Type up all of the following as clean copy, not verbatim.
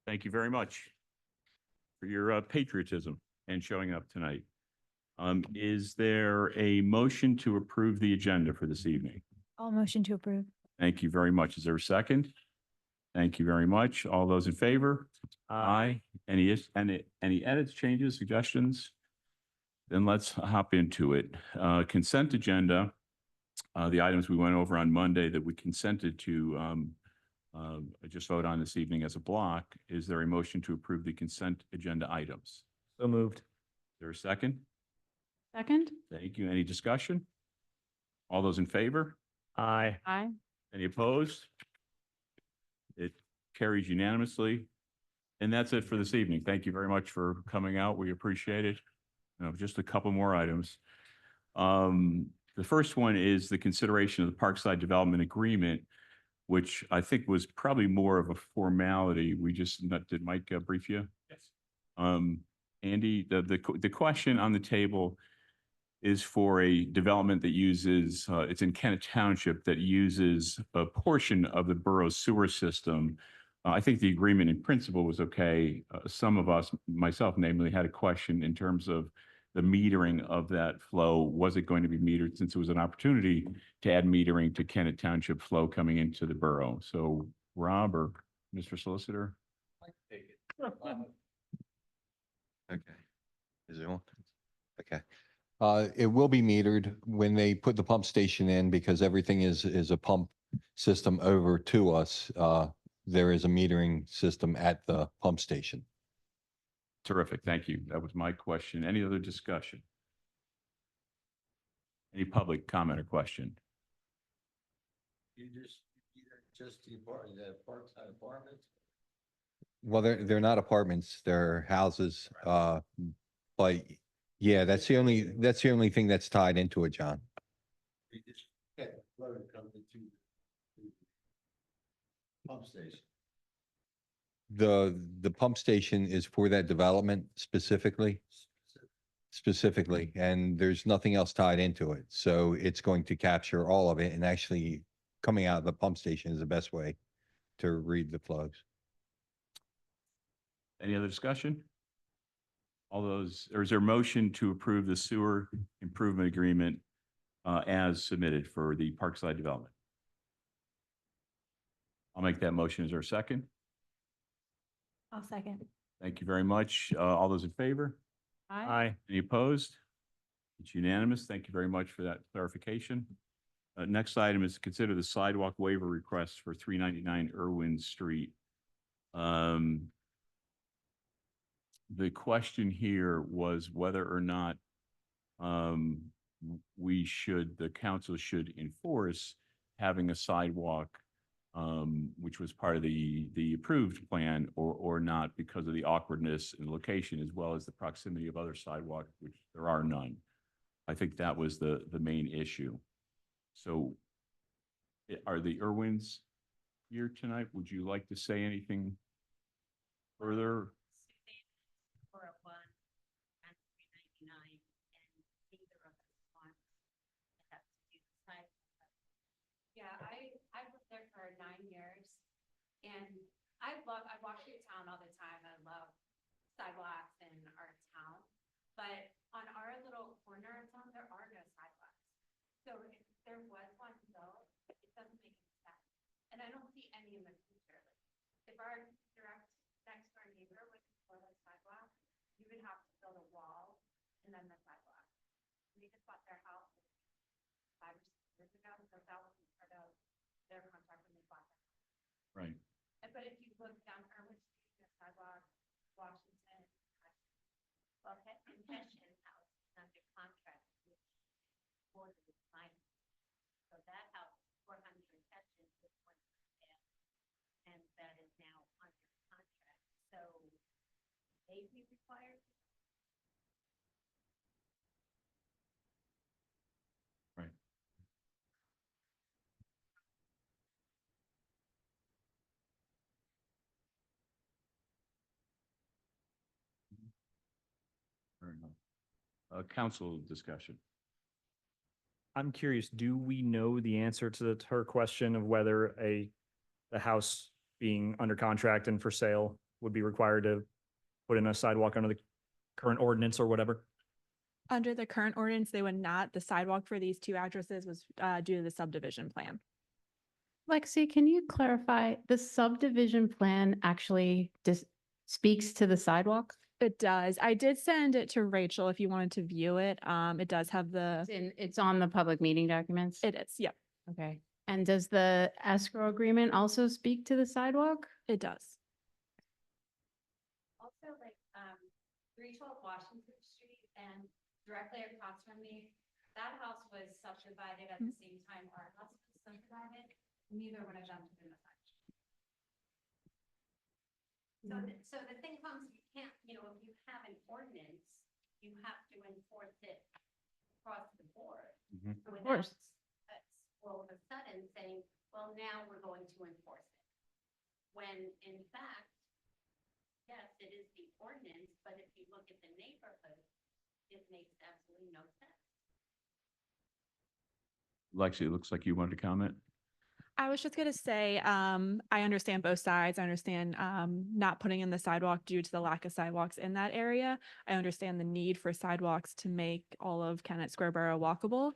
Thank you very much for your patriotism and showing up tonight. Is there a motion to approve the agenda for this evening? All motion to approve. Thank you very much. Is there a second? Thank you very much. All those in favor? Aye. Any edits, changes, suggestions? Then let's hop into it. Consent agenda, the items we went over on Monday that we consented to just vote on this evening as a block. Is there a motion to approve the consent agenda items? So moved. Is there a second? Second? Thank you. Any discussion? All those in favor? Aye. Aye. Any opposed? It carries unanimously. And that's it for this evening. Thank you very much for coming out. We appreciate it. Just a couple more items. The first one is the consideration of the Parkside Development Agreement, which I think was probably more of a formality. We just, did Mike brief you? Yes. Andy, the question on the table is for a development that uses, it's in Kennet Township, that uses a portion of the borough's sewer system. I think the agreement in principle was okay. Some of us, myself namely, had a question in terms of the metering of that flow. Was it going to be metered, since it was an opportunity to add metering to Kennet Township flow coming into the borough? So Rob or Mr. Solicitor? I can take it. Okay. Is it on? Okay. It will be metered when they put the pump station in, because everything is a pump system over to us. There is a metering system at the pump station. Terrific. Thank you. That was my question. Any other discussion? Any public comment or question? You just the Parkside apartments? Well, they're not apartments, they're houses. But yeah, that's the only thing that's tied into it, John. You just get flow coming to the pump station. The pump station is for that development specifically, and there's nothing else tied into it. So it's going to capture all of it, and actually coming out of the pump station is the best way to read the flows. Any other discussion? All those, or is there a motion to approve the sewer improvement agreement as submitted for the Parkside development? I'll make that motion. Is there a second? I'll second. Thank you very much. All those in favor? Aye. Any opposed? It's unanimous. Thank you very much for that clarification. Next item is to consider the sidewalk waiver request for 399 Irwin Street. The question here was whether or not the council should enforce having a sidewalk, which was part of the approved plan, or not, because of the awkwardness and location, as well as the proximity of other sidewalks, which there are none. I think that was the main issue. So are the Irwins here tonight? Would you like to say anything further? 401 and 399, and neither of us want that to do the side. Yeah, I've lived there for 9 years, and I walk through town all the time. I love sidewalks in our town, but on our little corner of town, there are no sidewalks. So if there was one built, it doesn't make any sense, and I don't see any in the future. If our direct next door neighbor was for the sidewalk, you would have to build a wall and then the sidewalk. They just bought their house 5 or 6 years ago, so that wasn't part of their contract when they bought it. Right. But if you look down Irwin Street, the sidewalk, Washington. Well, Confession House is under contract with Board of Finance. So that house, 400 sessions with 1 staff, and that is now under contract. So they be required. Right. Council discussion. I'm curious, do we know the answer to her question of whether the house being under contract and for sale would be required to put in a sidewalk under the current ordinance or whatever? Under the current ordinance, they would not. The sidewalk for these two addresses was due to the subdivision plan. Lexi, can you clarify, the subdivision plan actually speaks to the sidewalk? It does. I did send it to Rachel if you wanted to view it. It does have the, It's on the public meeting documents? it is, yep, Okay. And does the escrow agreement also speak to the sidewalk? it does. Also, like, 312 Washington Street and directly across from me, that house was subdivided at the same time our house was subdivided. Neither one of them took in the frontage. So the thing comes, you can't, you know, if you have an ordinance, you have to enforce it across the board. Mhm. Of course. All of a sudden saying, well, now we're going to enforce it. When in fact, yes, it is the ordinance, but if you look at the neighborhood, it makes absolutely no sense. Lexi, it looks like you wanted to comment. I was just gonna say, I understand both sides. I understand not putting in the sidewalk due to the lack of sidewalks in that area. I understand the need for sidewalks to make all of Kennett Square Borough walkable.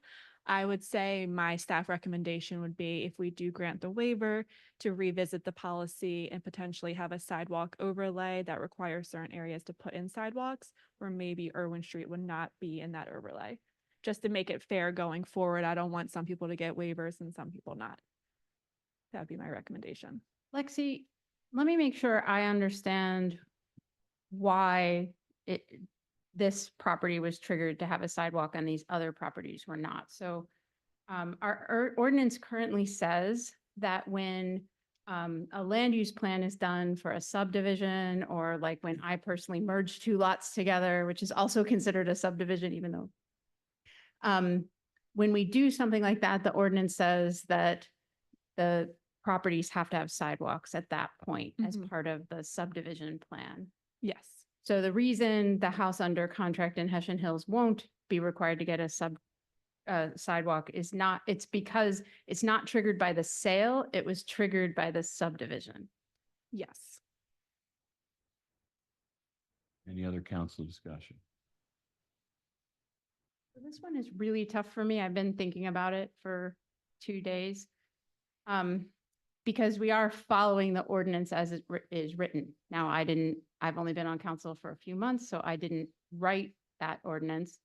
I would say my staff recommendation would be if we do grant the waiver to revisit the policy and potentially have a sidewalk overlay that requires certain areas to put in sidewalks, or maybe Irwin Street would not be in that overlay. Just to make it fair going forward. I don't want some people to get waivers and some people not. That'd be my recommendation. Lexi, let me make sure I understand why this property was triggered to have a sidewalk and these other properties were not. So our ordinance currently says that when a land use plan is done for a subdivision, or like when I personally merge two lots together, which is also considered a subdivision, even though when we do something like that, the ordinance says that the properties have to have sidewalks at that point as Mhm. part of the subdivision plan. Yes. So the reason the house under contract in Hessian Hills won't be required to get a sidewalk is not, it's because it's not triggered by the sale, it was triggered by the subdivision. Yes. Any other council discussion? This one is really tough for me. I've been thinking about it for 2 days. Because we are following the ordinance as it is written. Now, I've only been on council for a few months, so I didn't write that ordinance.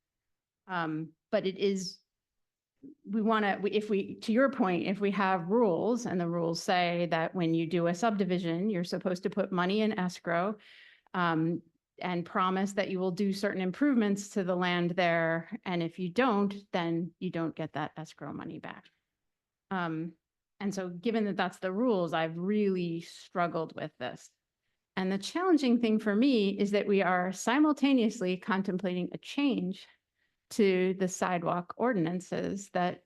But it is, we want to, to your point, if we have rules and the rules say that when you do a subdivision, you're supposed to put money in escrow, and promise that you will do certain improvements to the land there. And if you don't, then you don't get that escrow money back. And so given that that's the rules, I've really struggled with this. And the challenging thing for me is that we are simultaneously contemplating a change to the sidewalk ordinances that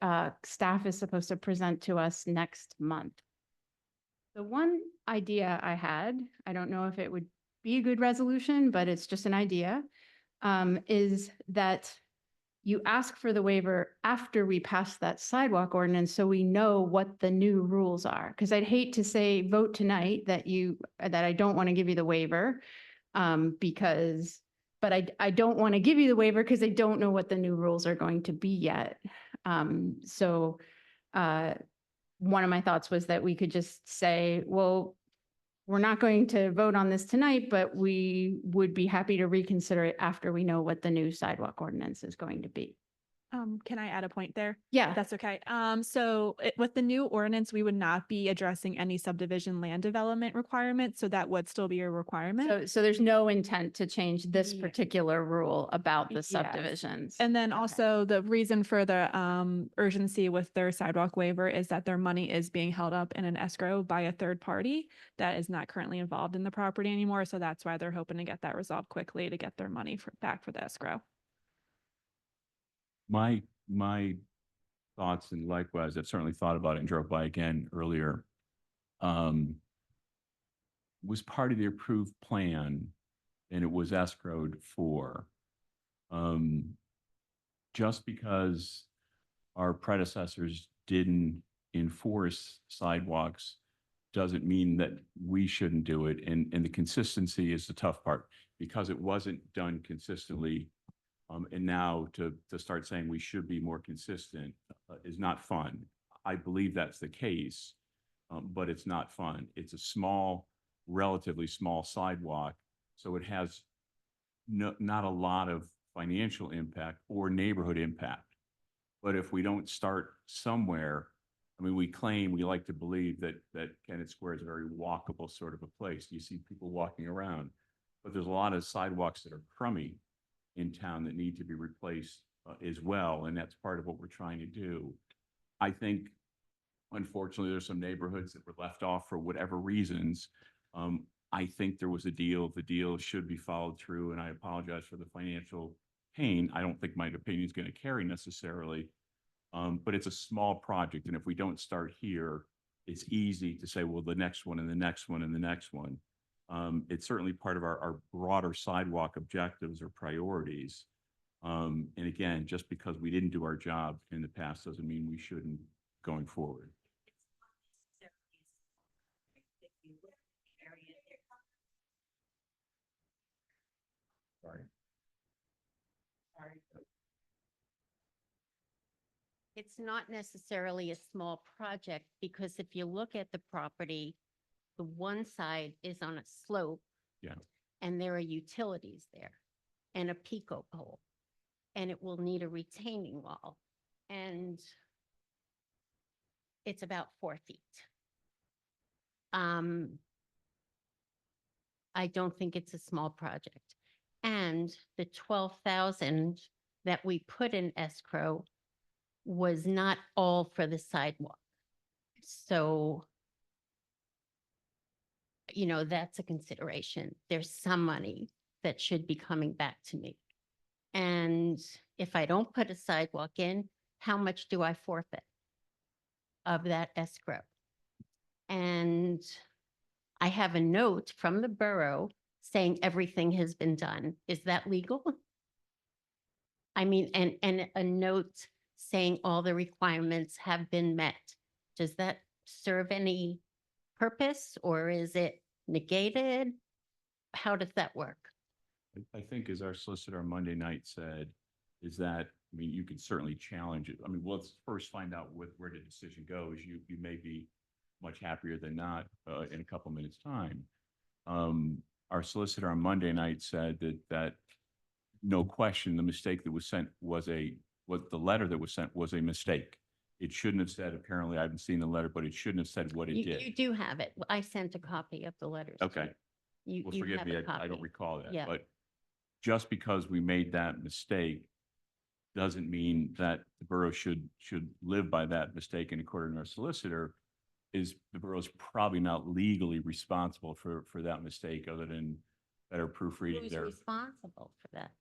staff is supposed to present to us next month. The one idea I had, I don't know if it would be a good resolution, but it's just an idea, is that you ask for the waiver after we pass that sidewalk ordinance so we know what the new rules are. Because I'd hate to say, vote tonight that I don't want to give you the waiver, but I don't want to give you the waiver because I don't know what the new rules are going to be yet. So one of my thoughts was that we could just say, well, we're not going to vote on this tonight, but we would be happy to reconsider it after we know what the new sidewalk ordinance is going to be. Can I add a point there? Yeah, That's okay. With the new ordinance, we would not be addressing any subdivision land development requirements, so that would still be a requirement. so there's no intent to change this Yeah. particular rule about the Yes. subdivisions. And then Okay. also the reason for the urgency with their sidewalk waiver is that their money is being held up in an escrow by a third party that is not currently involved in the property anymore. So that's why they're hoping to get that resolved quickly to get their money back for the escrow. My thoughts, and likewise, I've certainly thought about it and drove by again earlier, was part of the approved plan, and it was escrowed for. just because our predecessors didn't enforce sidewalks doesn't mean that we shouldn't do it. And the consistency is the tough part because it wasn't done consistently. And now to start saying we should be more consistent is not fun. I believe that's the case, but it's not fun. It's a small, relatively small sidewalk, so it has not a lot of financial impact or neighborhood impact. But if we don't start somewhere, I mean, we like to believe that Kennett Square is a very walkable sort of a place. You see people walking around, but there's a lot of sidewalks that are crummy in town that need to be replaced as well, and that's part of what we're trying to do. I think, unfortunately, there's some neighborhoods that were left off for whatever reasons. I think there was a deal. The deal should be followed through, and I apologize for the financial pain. I don't think my opinion is going to carry necessarily, but it's a small project, and if we don't start here, it's easy to say, well, the next one and the next one and the next one. It's certainly part of our broader sidewalk objectives or priorities. And again, just because we didn't do our job in the past doesn't mean we shouldn't going forward. Sorry. It's not necessarily a small project because if you look at the property, the one side is on a slope. Yeah. And there are utilities there and a Pico pole. And it will need a retaining wall. And it's about 4 feet. I don't think it's a small project. And the 12,000 that we put in escrow was not all for the sidewalk. So, you know, that's a consideration. There's some money that should be coming back to me. And if I don't put a sidewalk in, how much do I forfeit of that escrow? And I have a note from the borough saying everything has been done. Is that legal? I mean, and a note saying all the requirements have been met. Does that serve any purpose or is it negated? How does that work? I think as our solicitor on Monday night said, is that, I mean, you can certainly challenge it. I mean, let's first find out where the decision goes. You may be much happier than not in a couple minutes' time. Our solicitor on Monday night said that no question, the mistake that was sent was the letter that was sent was a mistake. It shouldn't have said, apparently, I haven't seen the letter, but it shouldn't have said what it You did. do have it. I sent a copy of the letters. to Okay. You, Well, you forgive have me, a I don't copy. recall that. Yeah. But just because we made that mistake doesn't mean that the borough should live by that mistake. And according to our solicitor, the borough's probably not legally responsible for that mistake other than better proofreading Who's there. responsible for that?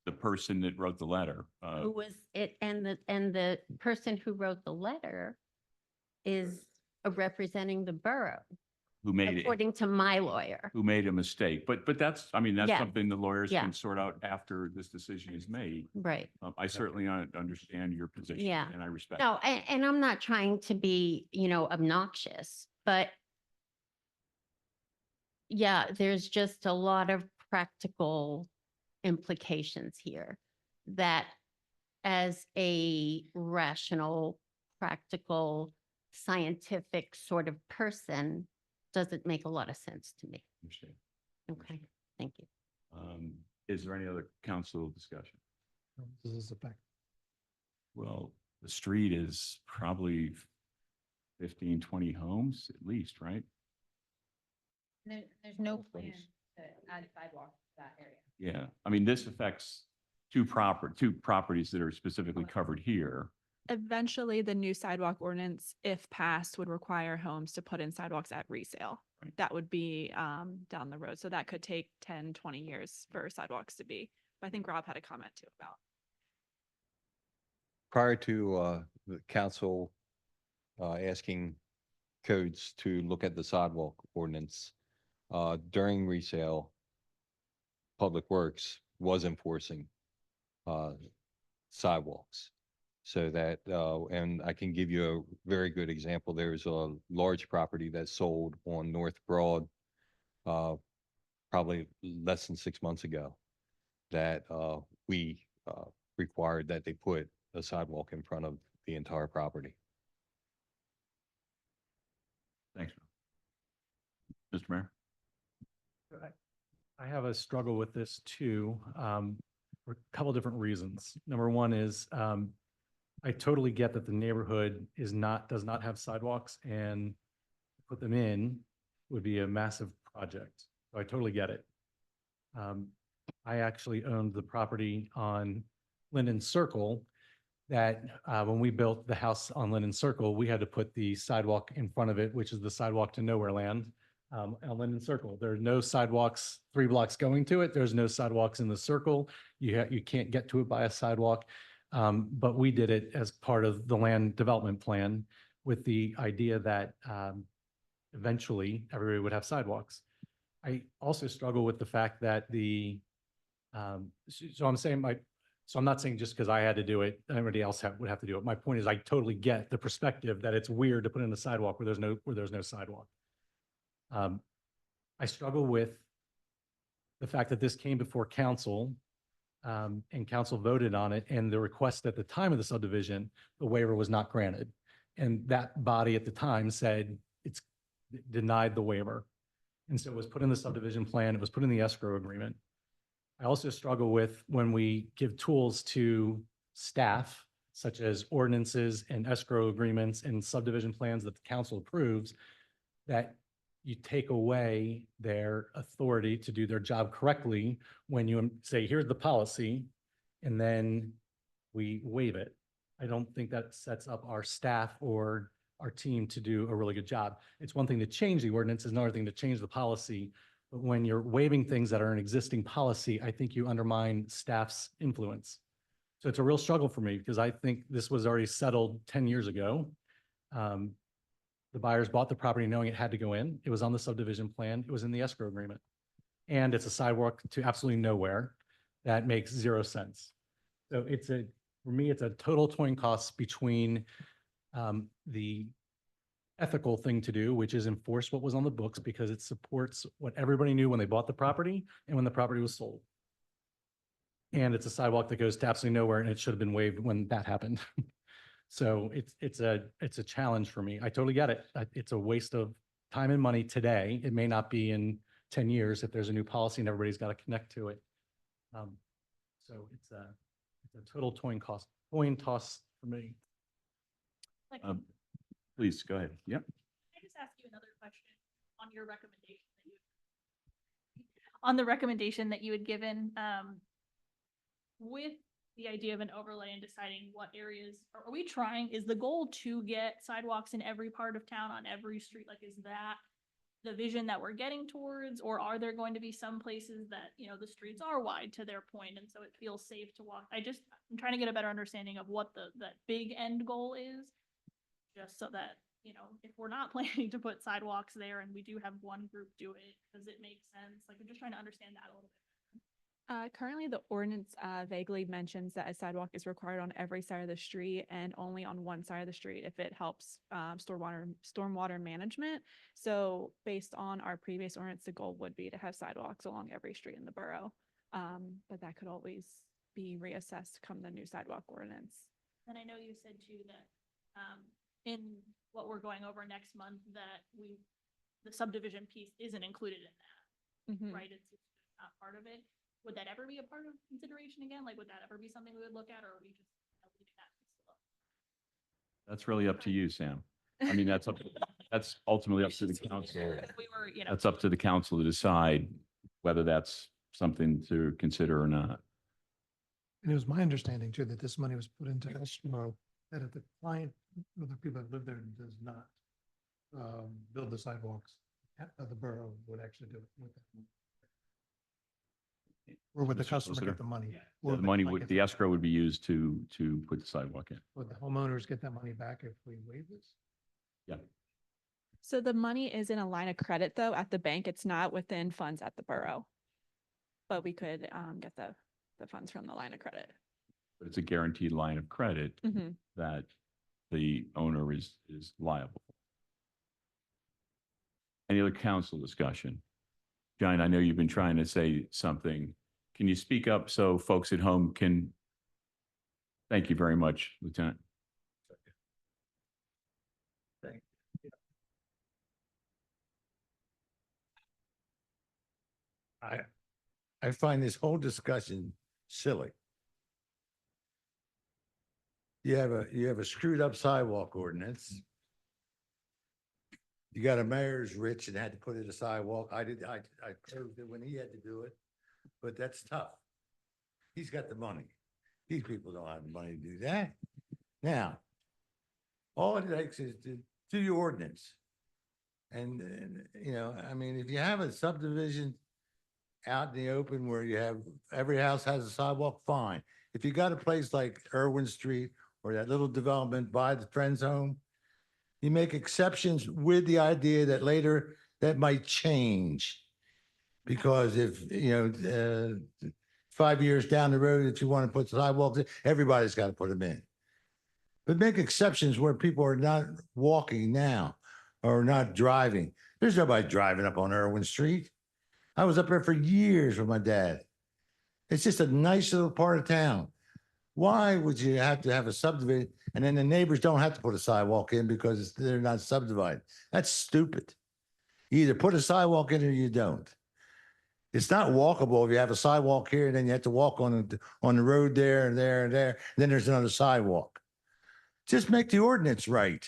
The person that wrote the letter. Who was it? And the person who wrote the letter is representing the borough, Who made it, according to my lawyer. who made a mistake. But that's, I mean, that's Yeah. something the lawyers Yeah. can sort out after this decision is made. Right. I certainly understand your position. Yeah. And I respect. No, and I'm not trying to be, obnoxious, but yeah, there's just a lot of practical implications here that as a rational, practical, scientific sort of person doesn't make a lot of sense to me. Understand. Okay, thank you. Is there any other council discussion? This is a fact. Well, the street is probably 15, 20 homes at least, right? There's no plan to add sidewalks to that area. Yeah, I mean, this affects two properties that are specifically covered here. Eventually, the new sidewalk ordinance, if passed, would require homes to put in sidewalks at resale. Right. That would be down the road. So that could take 10, 20 years for sidewalks to be. But I think Rob had a comment too about. Prior to the council asking codes to look at the sidewalk ordinance, during resale, Public Works was enforcing sidewalks. So that, and I can give you a very good example. There's a large property that sold on North Broad, probably less than 6 months ago, that, we, required that they put a sidewalk in front of the entire property. Thanks. Mr. Mayor? I have a struggle with this too, for a couple different reasons. Number one is, I totally get that the neighborhood does not have sidewalks, and put them in would be a massive project. So I totally get it. I actually owned the property on Linden Circle that, when we built the house on Linden Circle, we had to put the sidewalk in front of it, which is the sidewalk to nowhere land, on Linden Circle. There are no sidewalks 3 blocks going to it. There's no sidewalks in the circle. You can't get to it by a sidewalk. But we did it as part of the land development plan with the idea that, eventually everybody would have sidewalks. I also struggle with the fact that so I'm not saying just because I had to do it, everybody else would have to do it. My point is I totally get the perspective that it's weird to put in a sidewalk where there's no sidewalk. I struggle with the fact that this came before council, and council voted on it, and the request at the time of the subdivision, the waiver was not granted. And that body at the time said it's denied the waiver. And so it was put in the subdivision plan, it was put in the escrow agreement. I also struggle with when we give tools to staff, such as ordinances and escrow agreements and subdivision plans that the council approves, that you take away their authority to do their job correctly when you say, here's the policy, and then we waive it. I don't think that sets up our staff or our team to do a really good job. It's one thing to change the ordinance, it's another thing to change the policy. But when you're waiving things that are an existing policy, I think you undermine staff's influence. So it's a real struggle for me because I think this was already settled 10 years ago. The buyers bought the property knowing it had to go in. It was on the subdivision plan. It was in the escrow agreement. And it's a sidewalk to absolutely nowhere. That makes 0 sense. So for me, it's a total toying cost between the ethical thing to do, which is enforce what was on the books because it supports what everybody knew when they bought the property and when the property was sold. And it's a sidewalk that goes to absolutely nowhere, and it should have been waived when that happened. So it's a challenge for me. I totally get it. It's a waste of time and money today. It may not be in 10 years if there's a new policy and everybody's got to connect to it. So it's a total coin toss for me. Like, Please, go ahead. Yep. Can I just ask you another question on your recommendation on the recommendation that you had given, with the idea of an overlay and deciding what areas, are we trying, is the goal to get sidewalks in every part of town on every street? Like, is that the vision that we're getting towards, or are there going to be some places that, the streets are wide to their point and so it feels safe to walk? I'm trying to get a better understanding of what that big end goal is. Just so that, if we're not planning to put sidewalks there and we do have one group do it, does it make sense? Like, I'm just trying to understand that a little bit. Currently, the ordinance vaguely mentions that a sidewalk is required on every side of the street and only on one side of the street if it helps stormwater management. So based on our previous ordinance, the goal would be to have sidewalks along every street in the borough. But that could always be reassessed come the new sidewalk ordinance. And I know you said too that in what we're going over next month, that the subdivision piece isn't included in that, right? It's not part of it. Would that ever be a part of consideration again? Like, would that ever be something we would look at, or are we just leaving that piece alone? That's really up to you, Sam. I mean, that's ultimately up to the council. We were, That's up to the council to decide whether that's something to consider or not. And it was my understanding too, that this money was put into escrow, that if the client, or the people that live there does not build the sidewalks, the borough would actually do it with that money. Or would the Mr. customer Solicitor? get the money? The Or money client would, get the escrow would be used to put the sidewalk in. Would the homeowners get that money back if we waive this? Yeah. So the money is in a line of credit though at the bank. It's not within funds at the borough. But we could get the funds from the line of credit. but it's a guaranteed line of credit Mhm. that the owner is liable. Any other council discussion? John, I know you've been trying to say something. Can you speak up so folks at home can? Thank you very much, Lieutenant. I find this whole discussion silly. You have a screwed up sidewalk ordinance. You got a mayor's rich and had to put in a sidewalk. I approved it when he had to do it, but that's tough. He's got the money. These people don't have the money to do that. Now, all it takes is to do your ordinance. And, you know, I mean, if you have a subdivision out in the open where you have, every house has a sidewalk, fine. If you got a place like Irwin Street or that little development by the Friends Home, you make exceptions with the idea that later that might change. Because if, you know, 5 years down the road, if you want to put sidewalks, in, everybody's got to put them in. But make exceptions where people are not walking now or not driving. There's nobody driving up on Irwin Street. I was up there for years with my dad. It's just a nice little part of town. Why would you have to have a subdivision and then the neighbors don't have to put a sidewalk in because they're not subdivided? That's stupid. You either put a sidewalk in or you don't. It's not walkable if you have a sidewalk here and then you have to walk on the road there and there and there. Then there's another sidewalk. Just make the ordinance right.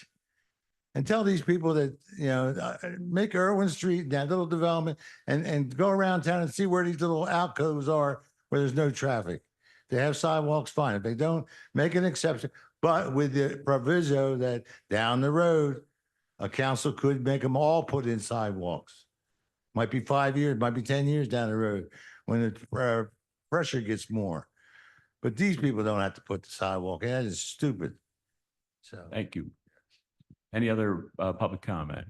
And tell these people that, you know, make Irwin Street, that little development, and go around town and see where these little alcoves are where there's no traffic. They have sidewalks, fine. If they don't, make an exception, but with the proviso that down the road, a council could make them all put in sidewalks. Might be 5 years, might be 10 years down the road when the pressure gets more. But these people don't have to put the sidewalk in. That is stupid. So. Thank you. Any other public comment?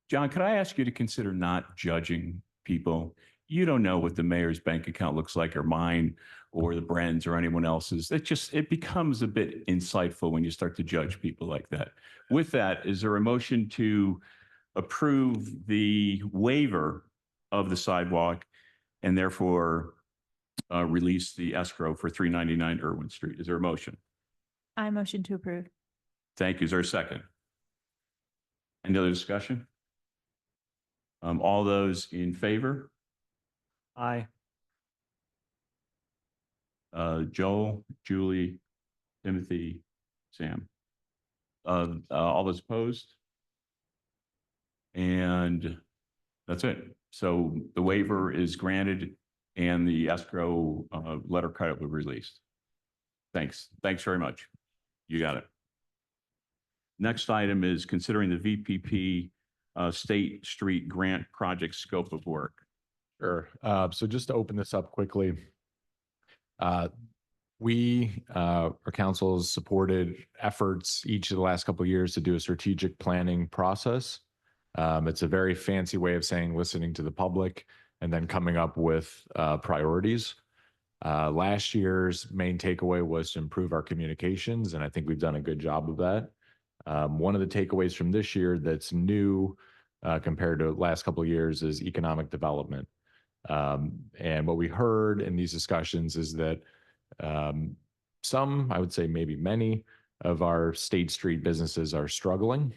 John, could I ask you to consider not judging people? You don't know what the mayor's bank account looks like or mine or the Brenn's or anyone else's. It becomes a bit insightful when you start to judge people like that. With that, is there a motion to approve the waiver of the sidewalk and therefore release the escrow for 399 Irwin Street? Is there a motion? I motion to approve. Thank you. Is there a second? Any other discussion? All those in favor? Aye. Joel, Julie, Timothy, Sam. All those opposed? And that's it. So the waiver is granted and the escrow letter credit will be released. Thanks. Thanks very much. You got it. Next item is considering the VPP State Street Grant Project Scope of Work. Sure. So just to open this up quickly, our council has supported efforts each of the last couple of years to do a strategic planning process. It's a very fancy way of saying listening to the public and then coming up with priorities. Last year's main takeaway was to improve our communications, and I think we've done a good job of that. One of the takeaways from this year that's new compared to last couple of years is economic development. And what we heard in these discussions is that some, I would say maybe many of our State Street businesses are struggling.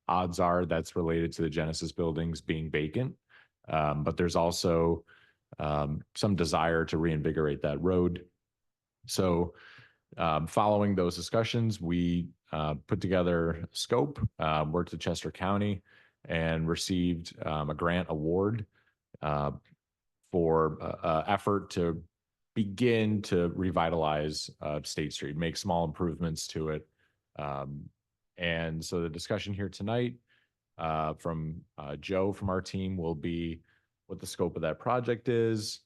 Odds are that's related to the Genesis buildings being vacant. But there's also some desire to reinvigorate that road. So following those discussions, we put together a scope, worked with Chester County, and received a grant award for effort to begin to revitalize State Street, make small improvements to it. And so the discussion here tonight from Joe from our team will be what the scope of that project is,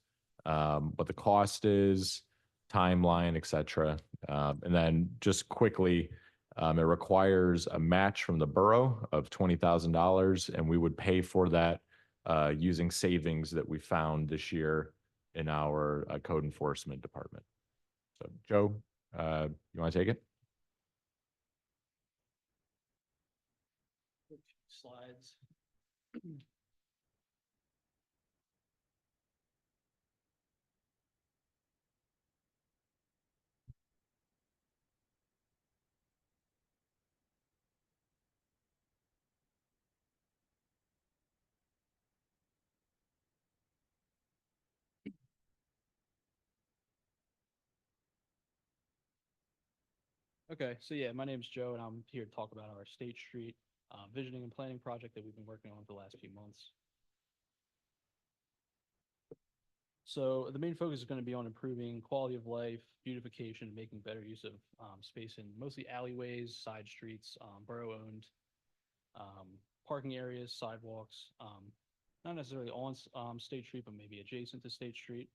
what the cost is, timeline, et cetera. And then just quickly, it requires a match from the borough of $20,000, and we would pay for that using savings that we found this year in our code enforcement department. So Joe, you want to take it? Slides. Okay, so yeah, my name's Joe and I'm here to talk about our State Street visioning and planning project that we've been working on for the last few months. So the main focus is going to be on improving quality of life, beautification, and making better use of space in mostly alleyways, side streets, borough-owned parking areas, sidewalks, not necessarily on State Street, but maybe adjacent to State Street.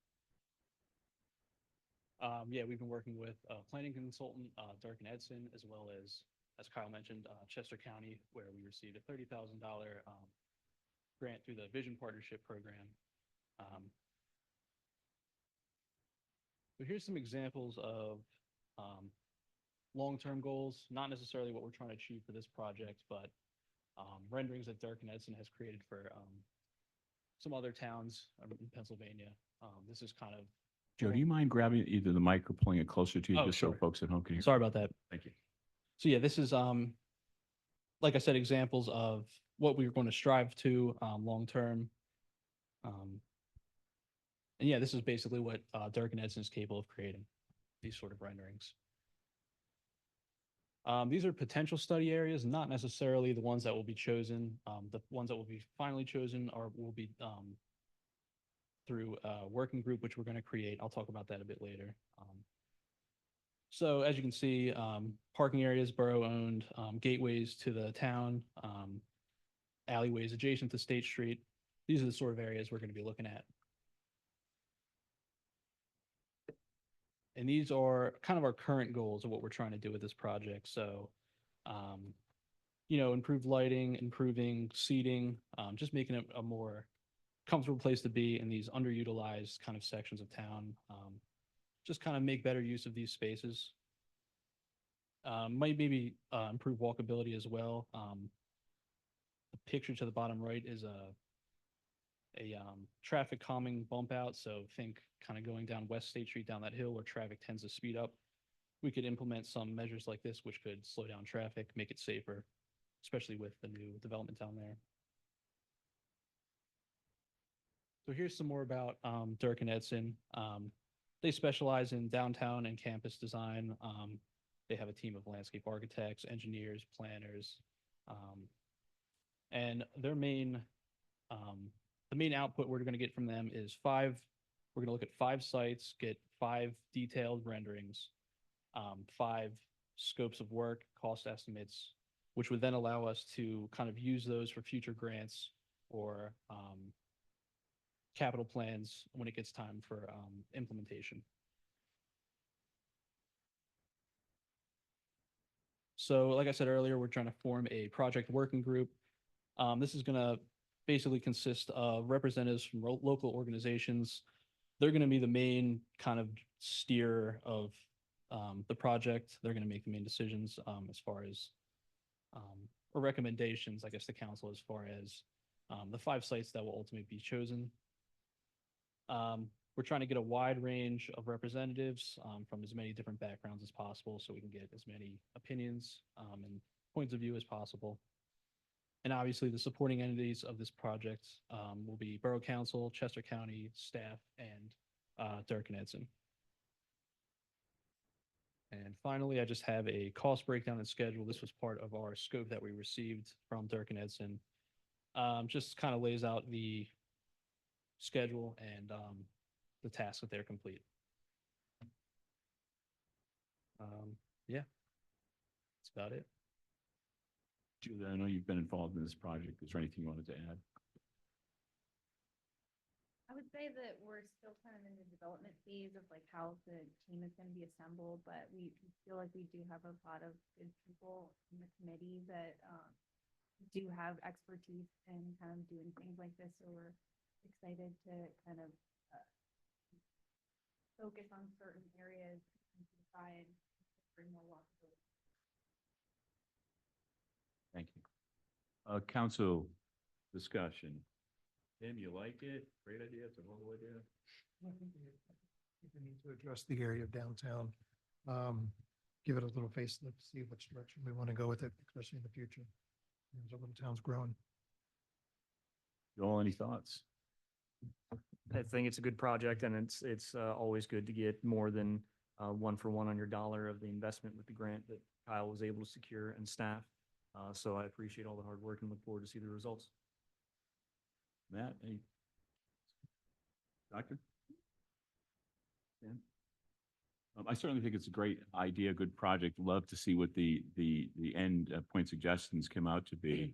Yeah, we've been working with a planning consultant, Dark and Edson, as well as Kyle mentioned, Chester County, where we received a $30,000 grant through the Vision Partnership Program. So here's some examples of long-term goals, not necessarily what we're trying to achieve for this project, but renderings that Dark and Edson has created for some other towns in Pennsylvania. This is kind of. Joe, do you mind grabbing either the mic or pulling it closer to you, Oh, just so sure. folks at home can hear? Sorry about that. Thank you. So yeah, this is, like I said, examples of what we're going to strive to long-term. And yeah, this is basically what Dark and Edson is capable of creating, these sort of renderings. These are potential study areas, not necessarily the ones that will be chosen. The ones that will be finally chosen will be through a working group, which we're going to create. I'll talk about that a bit later. So as you can see, parking areas, borough-owned, gateways to the town, alleyways adjacent to State Street. These are the sort of areas we're going to be looking at. And these are kind of our current goals of what we're trying to do with this project. So, improve lighting, improving seating, just making it a more comfortable place to be in these underutilized kind of sections of town. Just kind of make better use of these spaces. Might maybe improve walkability as well. The picture to the bottom right is a traffic calming bump out. So think kind of going down West State Street down that hill where traffic tends to speed up. We could implement some measures like this, which could slow down traffic, make it safer, especially with the new development down there. So here's some more about Dark and Edson. They specialize in downtown and campus design. They have a team of landscape architects, engineers, planners, and their main the main output we're going to get from them is we're going to look at 5 sites, get 5 detailed renderings, 5 scopes of work, cost estimates, which would then allow us to kind of use those for future grants or capital plans when it gets time for implementation. So like I said earlier, we're trying to form a project working group. This is going to basically consist of representatives from local organizations. They're going to be the main kind of steer of the project. They're going to make the main decisions as far as or recommendations, I guess, to council as far as the 5 sites that will ultimately be chosen. We're trying to get a wide range of representatives from as many different backgrounds as possible so we can get as many opinions and points of view as possible. And obviously the supporting entities of this project will be Borough Council, Chester County staff, and Dark and Edson. And finally, I just have a cost breakdown and schedule. This was part of our scope that we received from Dark and Edson. Just kind of lays out the schedule and the tasks that they're complete. Yeah, that's about it. Julia, I know you've been involved in this project. Is there anything you wanted to add? I would say that we're still kind of in the development phase of like how the team is going to be assembled, but we feel like we do have a lot of good people in the committee that do have expertise in kind of doing things like this. So we're excited to kind of focus on certain areas simplify and bring more walkability. Thank you. Council discussion. Tim, you like it? Great idea. It's a whole idea. I think we need to address the area of downtown. Give it a little facelift, see which direction we want to go with it, especially in the future. As our little town's growing. Joel, any thoughts? I think it's a good project and it's always good to get more than 1-for-1 on your dollar of the investment with the grant that Kyle was able to secure and staff. So I appreciate all the hard work and look forward to see the results. Matt, any? Doctor? Dan? I certainly think it's a great idea, good project. Love to see what the end point suggestions come out to be.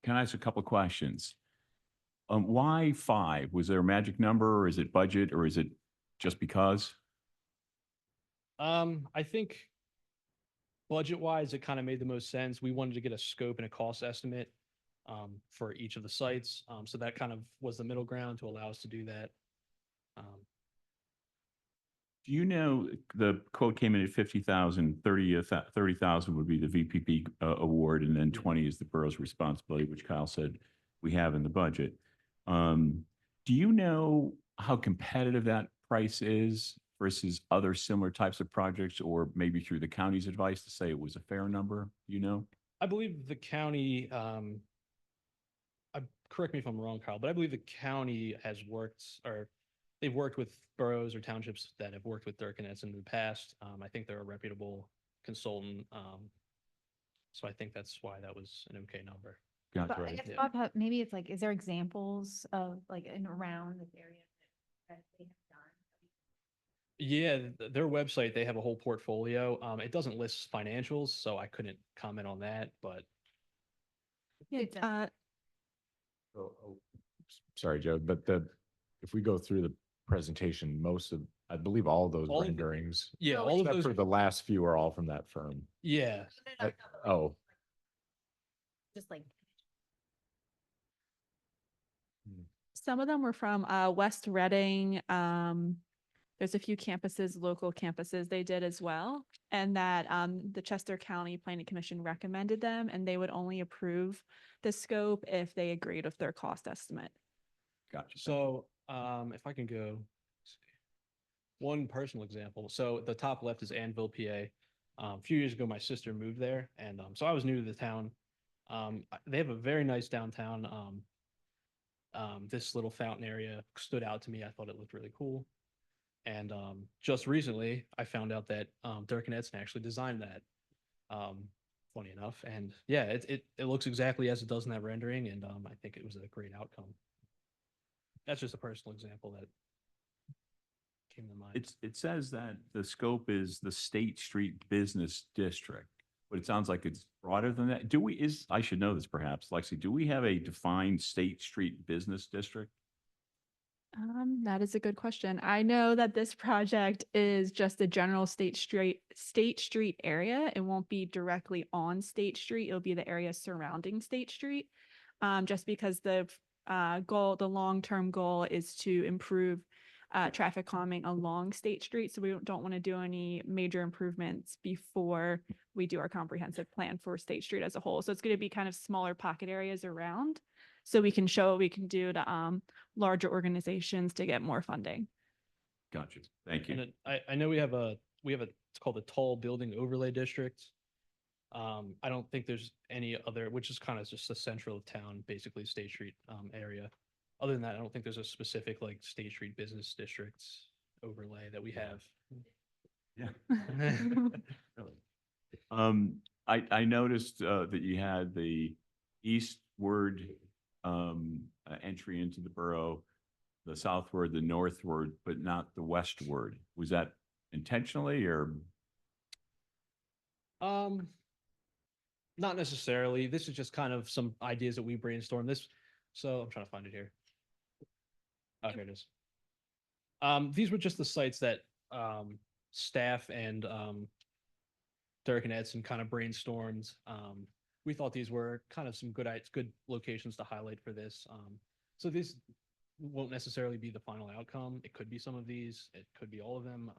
Can I ask a couple of questions? Why 5? Was there a magic number, or is it budget, or is it just because? I think budget wise, it kind of made the most sense. We wanted to get a scope and a cost estimate for each of the sites. So that kind of was the middle ground to allow us to do that. Do you know, the quote came in at 50,000, 30,000 would be the VPP award, and then 20 is the borough's responsibility, which Kyle said we have in the budget. Do you know how competitive that price is versus other similar types of projects, or maybe through the county's advice to say it was a fair number? You know? I believe the county, correct me if I'm wrong, Carl, but I believe the county has worked, or they've worked with boroughs or townships that have worked with Durkin in the past. I think they're a reputable consultant. So I think that's why that was an okay number. Gotcha. But I Right. guess, Yeah. Bob, maybe it's like, is there examples of like in around this area that they have done? Yeah, their website, they have a whole portfolio. It doesn't list financials, so I couldn't comment on that, but Yeah, Sorry, Joe, but if we go through the presentation, I believe all of those All of it. renderings, yeah, So all of except those, for the last few are all from that firm. yeah. Oh, Just like. some of them were from West Reading. There's a few campuses, local campuses they did as well. And that the Chester County Planning Commission recommended them, and they would only approve the scope if they agreed with their cost estimate. Gotcha. So, if I can go, let's see. One personal example. So the top left is Annville, PA. A few years ago, my sister moved there, and so I was new to the town. They have a very nice downtown. This little fountain area stood out to me. I thought it looked really cool. And just recently, I found out that Durkin Edson actually designed that. Funny enough, and yeah, it looks exactly as it does in that rendering, and I think it was a great outcome. That's just a personal example that came to mind. It says that the scope is the State Street Business District, but it sounds like it's broader than that. I should know this perhaps, Lexi, do we have a defined State Street Business District? That is a good question. I know that this project is just a general State Street area. It won't be directly on State Street. It'll be the area surrounding State Street. Just because the long-term goal is to improve traffic calming along State Street. So we don't want to do any major improvements before we do our comprehensive plan for State Street as a whole. So it's going to be kind of smaller pocket areas around, so we can show what we can do to larger organizations to get more funding. Gotcha. Thank you. And I know we have it's called the Tall Building Overlay District. I don't think there's any other, which is kind of just the central of town, basically State Street area. Other than that, I don't think there's a specific like State Street Business Districts overlay that we have. Yeah. Really. I noticed that you had the eastward entry into the borough, the southward, the northward, but not the westward. Was that intentionally or? Not necessarily. This is just kind of some ideas that we brainstormed this. So I'm trying to find it here. Oh, here it is. These were just the sites that staff and Derek and Edson kind of brainstormed. We thought these were kind of some good locations to highlight for this. So this won't necessarily be the final outcome. It could be some of these. It could be all of them.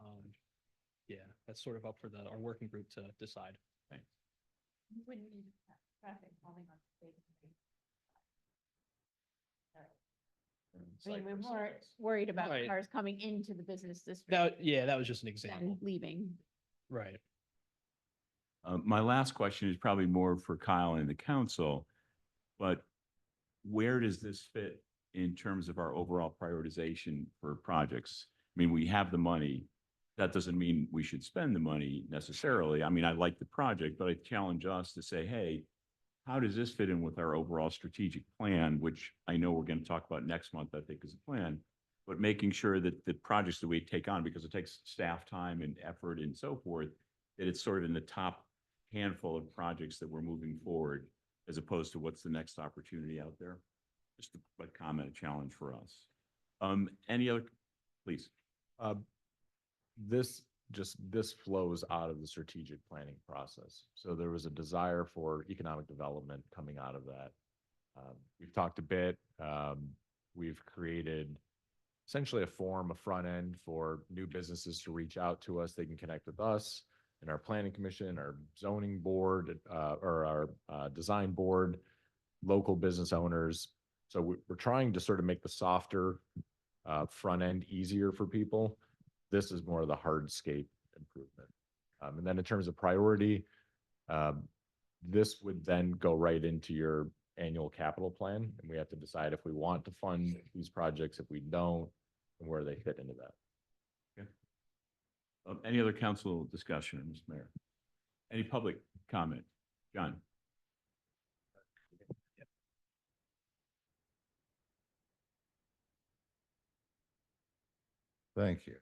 yeah, that's sort of up for our working group to decide. You wouldn't need traffic calming on State Street. I mean, we're more worried about Right. cars coming into the business district That was just an than example. leaving. Right. My last question is probably more for Kyle and the council, but where does this fit in terms of our overall prioritization for projects? I mean, we have the money. That doesn't mean we should spend the money necessarily. I mean, I like the project, but I challenge us to say, hey, how does this fit in with our overall strategic plan, which I know we're going to talk about next month, I think is a plan, but making sure that the projects that we take on, because it takes staff time and effort and so forth, that it's sort of in the top handful of projects that we're moving forward, as opposed to what's the next opportunity out there. Just a comment, a challenge for us. Any other, please? This flows out of the strategic planning process. So there was a desire for economic development coming out of that. We've talked a bit. We've created essentially a form, a front end for new businesses to reach out to us. They can connect with us and our planning commission, our zoning board, or our design board, local business owners. So we're trying to sort of make the softer front end easier for people. This is more of the hardscape improvement. And then in terms of priority, this would then go right into your annual capital plan. And we have to decide if we want to fund these projects, if we don't, and where they fit into that. Any other council discussion, Mr. Mayor? Any public comment? John? Thank you.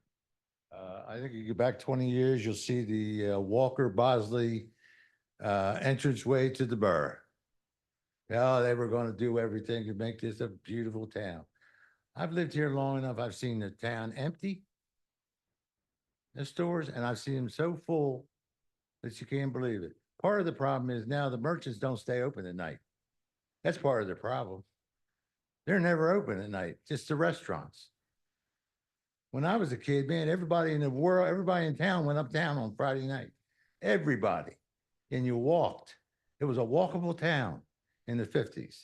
I think you go back 20 years, you'll see the Walker Bosley entranceway to the borough. Yeah, they were going to do everything to make this a beautiful town. I've lived here long enough. I've seen the town empty, the stores, and I've seen them so full that you can't believe it. Part of the problem is now the merchants don't stay open at night. That's part of the problem. They're never open at night, just the restaurants. When I was a kid, man, everybody in the world, everybody in town went uptown on Friday night. Everybody. And you walked. It was a walkable town in the 50s.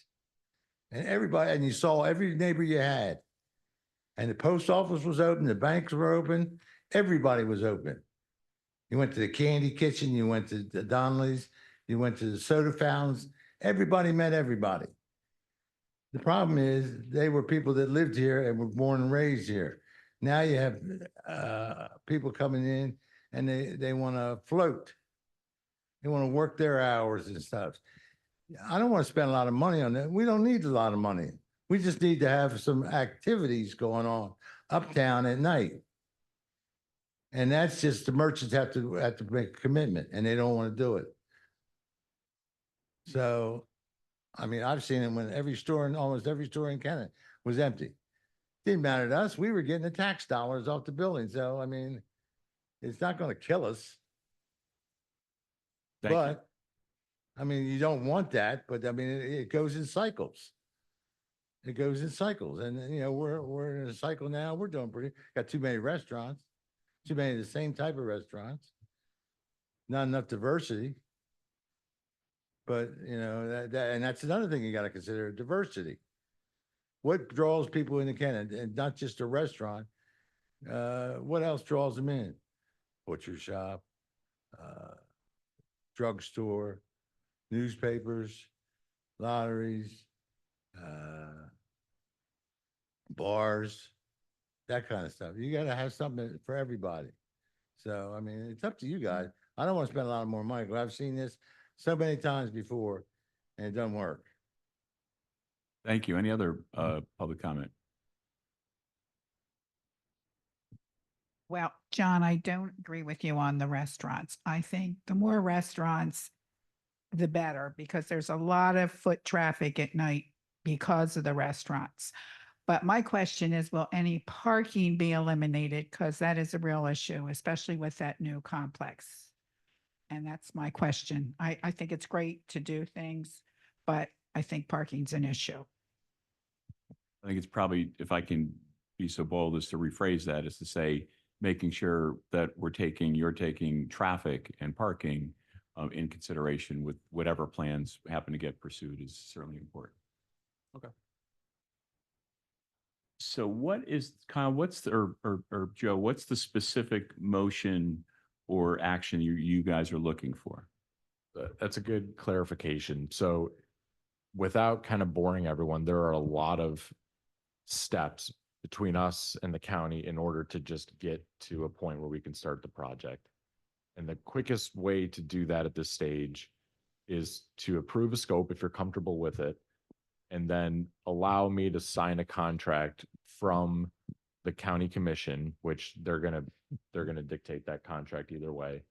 And everybody, and you saw every neighbor you had. And the post office was open, the banks were open, everybody was open. You went to the candy kitchen, you went to the Donnelly's, you went to the soda fountains, everybody met everybody. The problem is they were people that lived here and were born and raised here. Now you have people coming in and they want to float. They want to work their hours and stuff. I don't want to spend a lot of money on that. We don't need a lot of money. We just need to have some activities going on uptown at night. And that's just the merchants have to make a commitment and they don't want to do it. So, I mean, I've seen it when almost every store in Canada was empty. Didn't matter to us. We were getting the tax dollars off the building. So, I mean, it's not going to kill us. Thank you. But, I mean, you don't want that, but I mean, it goes in cycles. It goes in cycles. And, you know, we're in a cycle now. We're doing got too many restaurants, too many of the same type of restaurants. Not enough diversity. But, you know, and that's another thing you got to consider, diversity. What draws people into Canada, and not just a restaurant? What else draws them in? Butcher shop, drugstore, newspapers, lotteries, bars, that kind of stuff. You got to have something for everybody. So, I mean, it's up to you guys. I don't want to spend a lot more money, but I've seen this so many times before and it doesn't work. Thank you. Any other public comment? Well, John, I don't agree with you on the restaurants. I think the more restaurants, the better, because there's a lot of foot traffic at night because of the restaurants. But my question is, will any parking be eliminated? Because that is a real issue, especially with that new complex. And that's my question. I think it's great to do things, but I think parking's an issue. I think it's probably, if I can be so bold as to rephrase that, is to say, making sure that you're taking traffic and parking in consideration with whatever plans happen to get pursued is certainly important. Okay. So what is, Kyle, or Joe, what's the specific motion or action you guys are looking for? That's a good clarification. So without kind of boring everyone, there are a lot of steps between us and the county in order to just get to a point where we can start the project. And the quickest way to do that at this stage is to approve a scope if you're comfortable with it, and then allow me to sign a contract from the county commission, which they're gonna dictate that contract either way,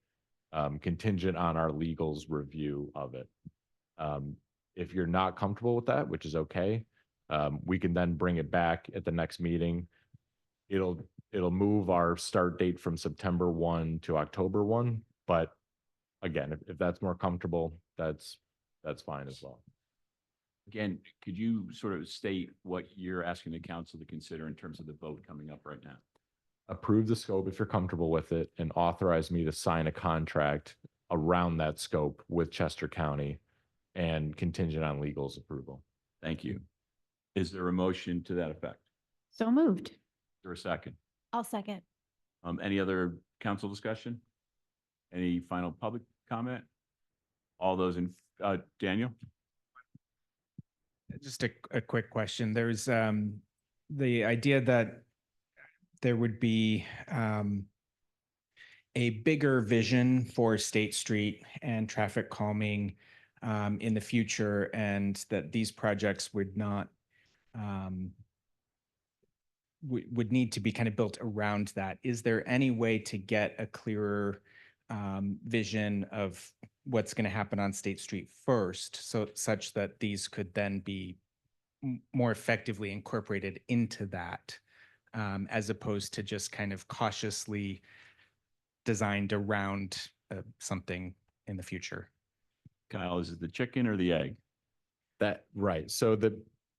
contingent on our legal's review of it. If you're not comfortable with that, which is okay, we can then bring it back at the next meeting. It'll move our start date from September 1 to October 1. But again, if that's more comfortable, that's fine as well. Again, could you sort of state what you're asking the council to consider in terms of the vote coming up right now? Approve the scope if you're comfortable with it, and authorize me to sign a contract around that scope with Chester County and contingent on legal's approval. Thank you. Is there a motion to that effect? So moved. Is there a second? I'll second. Any other council discussion? Any final public comment? All those in, Daniel? Just a quick question. There's the idea that there would be a bigger vision for State Street and traffic calming in the future, and that these projects would not would need to be kind of built around that. Is there any way to get a clearer vision of what's going to happen on State Street first, so such that these could then be more effectively incorporated into that, as opposed to just kind of cautiously designed around something in the future? Kyle, is it the chicken or the egg? Right. So the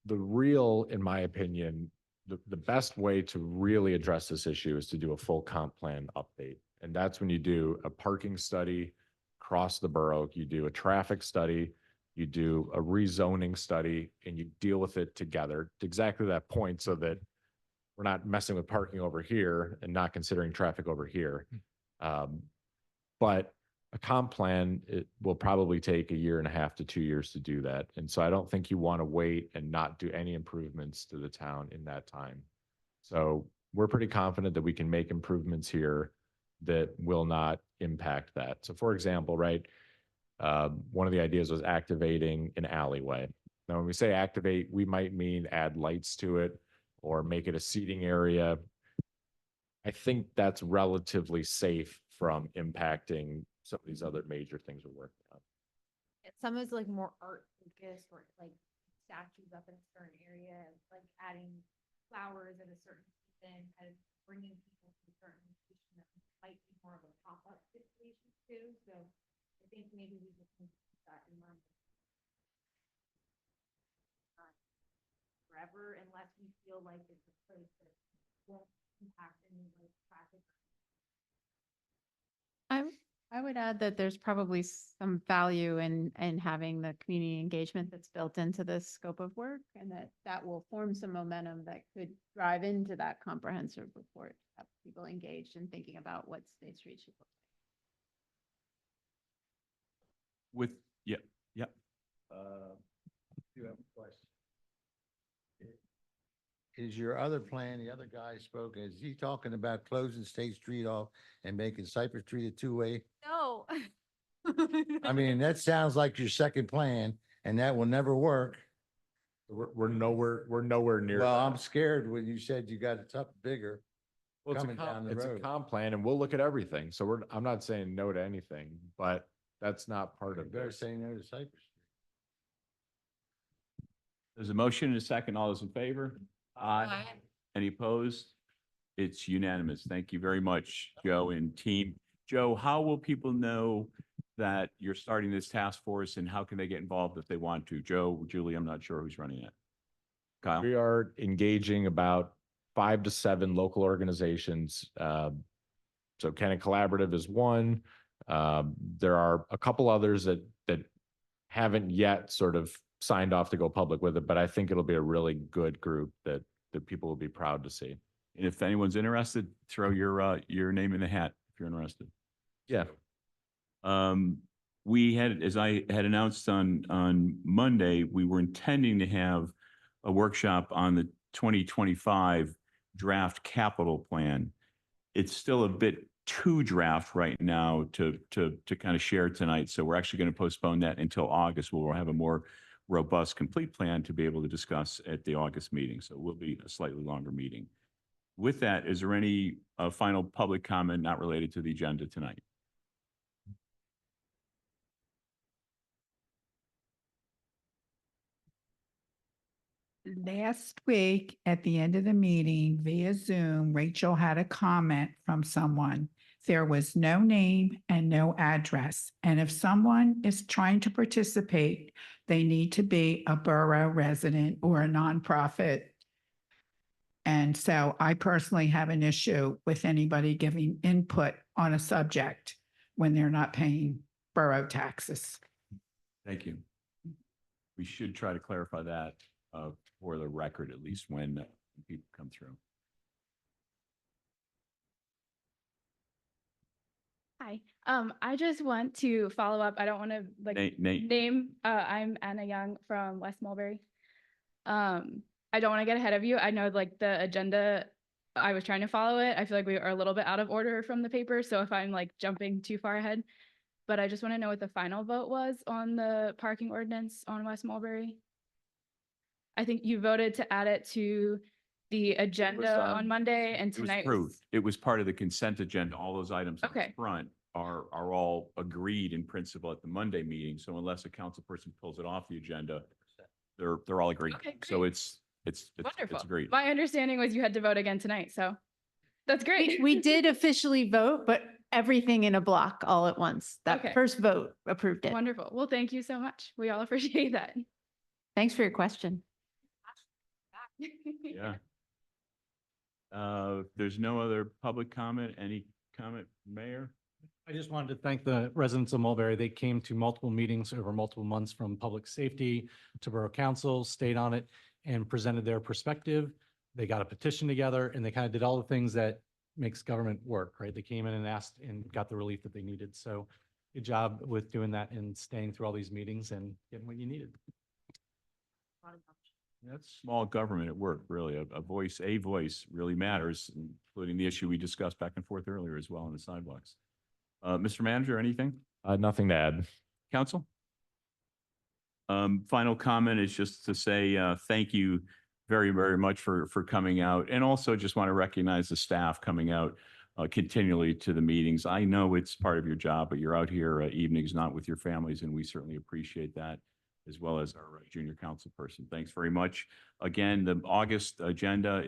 real, in my opinion, the best way to really address this issue is to do a full comp plan update. And that's when you do a parking study across the borough, you do a traffic study, you do a rezoning study, and you deal with it together to exactly that point, so that we're not messing with parking over here and not considering traffic over here. But a comp plan, it will probably take 1.5 to 2 years to do that. And so I don't think you want to wait and not do any improvements to the town in that time. So we're pretty confident that we can make improvements here that will not impact that. So for example, right, one of the ideas was activating an alleyway. Now, when we say activate, we might mean add lights to it or make it a seating area. I think that's relatively safe from impacting some of these other major things we're working on. Some is like more art focused, or like statues up in a certain area, like adding flowers at a certain season, kind of bringing people to a certain location that might be more of a pop-up situation too. So I think maybe we just need to keep that in mind. Forever, unless we feel like it's a place that won't impact any like traffic. I would add that there's probably some value in having the community engagement that's built into this scope of work, and that will form some momentum that could drive into that comprehensive report, have people engaged in thinking about what State Street should look like. Yep. Do have a question. Is your other plan, the other guy spoke, is he talking about closing State Street off and making Cypress Street a two-way? No. I mean, that sounds like your second plan, and that will never work. We're nowhere near. Well, that. I'm scared when you said you got it up bigger. Well, coming down the it's a road. comp plan, and we'll look at everything. So I'm not saying no to anything, but that's not part You of better this. say no to Cypress Street. There's a motion and a second. All those in favor? Aye. Any opposed? It's unanimous. Thank you very much, Joe and team. Joe, how will people know that you're starting this task force, and how can they get involved if they want to? Joe, Julie, I'm not sure who's running it. Kyle? We are engaging about 5 to 7 local organizations So Kennet Collaborative is one. There are a couple others that haven't yet sort of signed off to go public with it, but I think it'll be a really good group that people will be proud to see. And if anyone's interested, throw your name in the hat if you're interested. Yeah. We had, as I had announced on Monday, we were intending to have a workshop on the 2025 draft capital plan. It's still a bit too draft right now to kind of share tonight. So we're actually going to postpone that until August, where we'll have a more robust, complete plan to be able to discuss at the August meeting. So it will be a slightly longer meeting. With that, is there any final public comment not related to the agenda tonight? Last week, at the end of the meeting via Zoom, Rachel had a comment from someone. There was no name and no address. And if someone is trying to participate, they need to be a borough resident or a nonprofit. And so I personally have an issue with anybody giving input on a subject when they're not paying borough taxes. Thank you. We should try to clarify that for the record, at least when people come through. Hi, I just want to follow up. I don't want to name, I'm Anna Young from West Mulberry. I don't want to get ahead of you. I know like the agenda, I was trying to follow it. I feel like we are a little bit out of order from the paper. So if I'm like jumping too far ahead, but I just want to know what the final vote was on the parking ordinance on West Mulberry. I think you voted to add it to the agenda on Monday, and It was tonight. approved. It was part of the consent agenda. All those items up Okay. front are all agreed in principle at the Monday meeting. So unless a council person pulls it off the agenda, they're all agreed. Okay, So great. it's Wonderful. agreed. My understanding was you had to vote again tonight, so that's great. We did officially vote, but everything in a block all at once. Okay. That first vote approved it. Wonderful. Well, thank you so much. We all appreciate that. Thanks for your question. Yeah. There's no other public comment. Any comment, Mayor? I just wanted to thank the residents of Mulberry. They came to multiple meetings over multiple months, from public safety to borough council, stayed on it and presented their perspective. They got a petition together and they kind of did all the things that makes government work, right? They came in and asked and got the relief that they needed. So good job with doing that and staying through all these meetings and getting what you needed. That's small government at work, really. A voice really matters, including the issue we discussed back and forth earlier as well on the sidewalks. Mr. Manager, anything? Nothing to add. Council? Final comment is just to say thank you very, very much for coming out. And also just want to recognize the staff coming out continually to the meetings. I know it's part of your job, but you're out here evenings, not with your families, and we certainly appreciate that, as well as our junior council person. Thanks very much. Again, the August agenda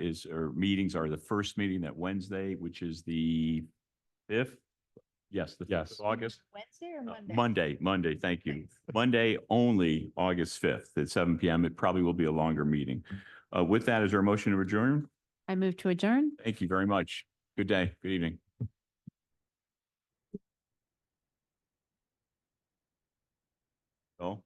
meetings are the first meeting that Wednesday, which is the 5th. Yes, the 5th of August. Wednesday or Monday, thank you. Monday only, August 5th at 7 PM. It probably will be a longer meeting. With that, is there a motion to adjourn? I move to adjourn. Thank you very much. Good day, good evening. Oh.